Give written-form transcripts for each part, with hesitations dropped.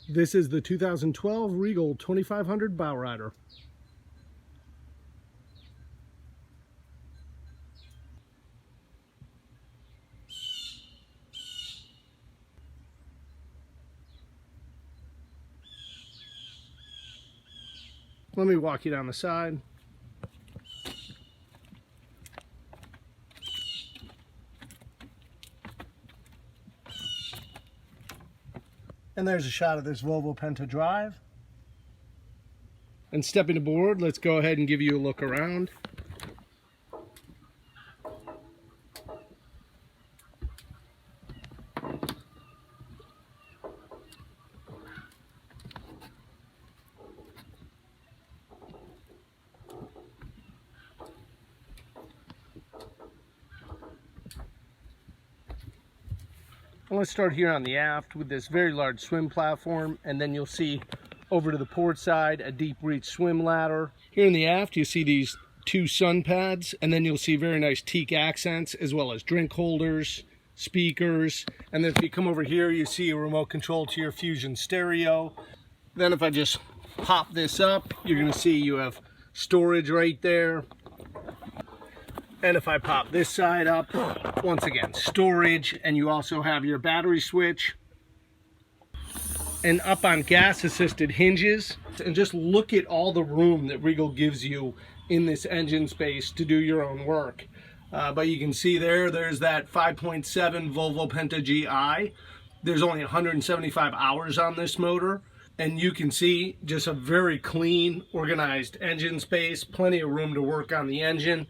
This is the 2012 Regal 2500 Bowrider. Let me walk you down the side. And there's a shot of this Volvo Penta drive. And stepping aboard, let's go ahead and give you a look around. Let's start here on the aft with this very large swim platform, and then you'll see over to the port side a deep reach swim ladder. Here in the aft you see these two sun pads, and then you'll see very nice teak accents as well as drink holders, speakers, and then if you come over here you see a remote control to your Fusion stereo. Then if I just pop this up, you're going to see you have storage right there. And if I pop this side up, once again, storage, and you also have your battery switch. And up on gas-assisted hinges, and just look at all the room that Regal gives you in this engine space to do your own work. But you can see there's that 5.7 Volvo Penta GI. There's only 175 hours on this motor. And you can see just a very clean, organized engine space, plenty of room to work on the engine.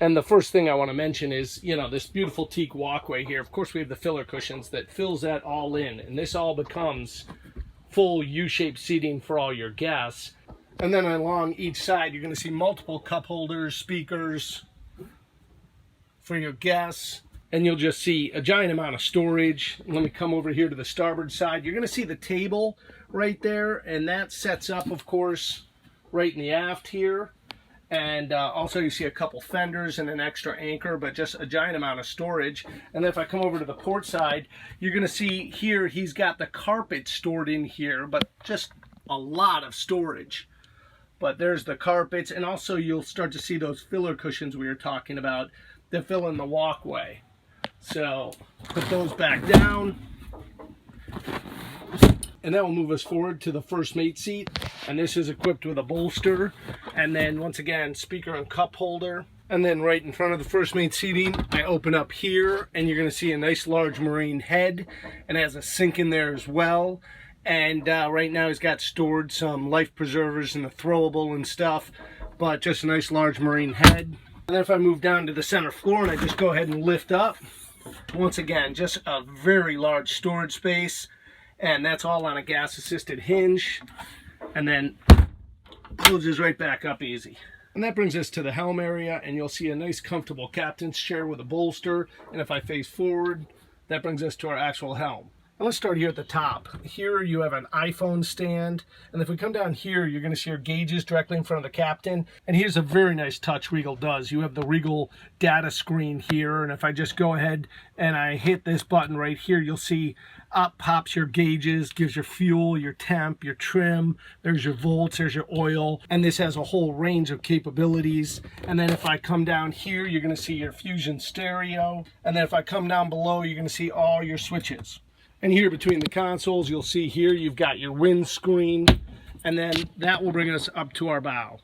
And the first thing I want to mention is, this beautiful teak walkway here. Of course, we have the filler cushions that fills that all in, and this all becomes full U-shaped seating for all your guests. And then along each side, you're going to see multiple cup holders, speakers for your guests, and you'll just see a giant amount of storage. Let me come over here to the starboard side. You're going to see the table right there, and that sets up, of course, right in the aft here. And also you see a couple fenders and an extra anchor, but just a giant amount of storage. And then if I come over to the port side, you're going to see here he's got the carpet stored in here, but just a lot of storage. But there's the carpets, and also you'll start to see those filler cushions we were talking about that fill in the walkway. So put those back down. And that will move us forward to the first mate seat. And this is equipped with a bolster. And then once again, speaker and cup holder. And then right in front of the first mate seating, I open up here and you're going to see a nice large marine head. And it has a sink in there as well. And right now he's got stored some life preservers and a throwable and stuff. But just a nice large marine head. And then if I move down to the center floor and I just go ahead and lift up. Once again, just a very large storage space. And that's all on a gas-assisted hinge, and then closes right back up easy. And that brings us to the helm area, and you'll see a nice comfortable captain's chair with a bolster. And if I face forward, that brings us to our actual helm. And let's start here at the top. Here you have an iPhone stand, and if we come down here, you're going to see your gauges directly in front of the captain. And here's a very nice touch Regal does. You have the Regal data screen here, and if I just go ahead and I hit this button right here, you'll see up pops your gauges, gives your fuel, your temp, your trim, there's your volts, there's your oil, and this has a whole range of capabilities. And then if I come down here, you're going to see your Fusion stereo, and then if I come down below, you're going to see all your switches. And here between the consoles, you'll see here you've got your windscreen, and then that will bring us up to our bow.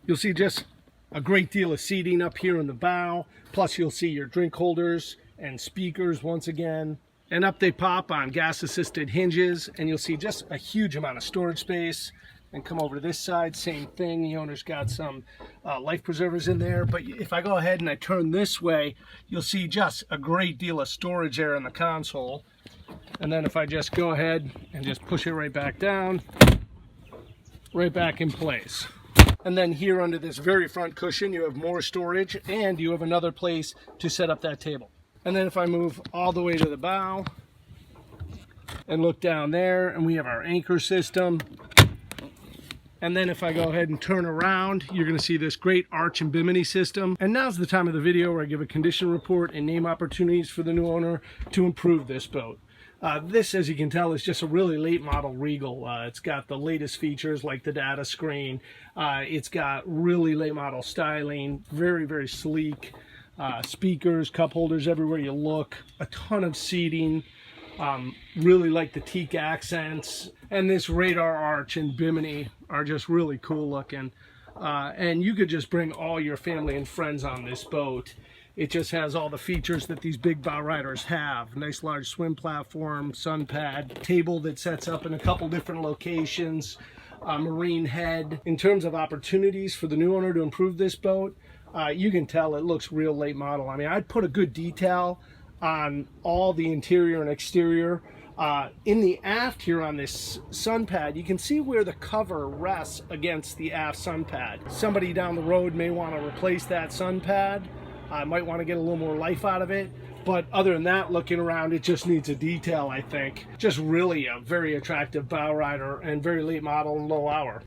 You'll see just a great deal of seating up here in the bow, plus you'll see your drink holders and speakers once again. And up they pop on gas-assisted hinges, and you'll see just a huge amount of storage space. And come over to this side, same thing. The owner's got some life preservers in there. But if I go ahead and I turn this way, you'll see just a great deal of storage there in the console. And then if I just go ahead and just push it right back down, right back in place. And then here under this very front cushion, you have more storage, and you have another place to set up that table. And then if I move all the way to the bow and look down there, and we have our anchor system. And then if I go ahead and turn around, you're going to see this great arch and bimini system. And now's the time of the video where I give a condition report and name opportunities for the new owner to improve this boat. This, as you can tell, is just a really late model Regal. It's got the latest features like the data screen. It's got really late model styling, very, very sleek. Speakers, cup holders everywhere you look, a ton of seating. Really like the teak accents, and this radar arch and bimini are just really cool looking. And you could just bring all your family and friends on this boat. It just has all the features that these big Bowriders have. Nice large swim platform, sunpad, table that sets up in a couple different locations, marine head. In terms of opportunities for the new owner to improve this boat, you can tell it looks real late model. I mean, I'd put a good detail on all the interior and exterior. In the aft here on this sunpad, you can see where the cover rests against the aft sunpad. Somebody down the road may want to replace that sunpad. Might want to get a little more life out of it. But other than that, looking around, it just needs a detail, I think. Just really a very attractive Bowrider and very late model and low hour.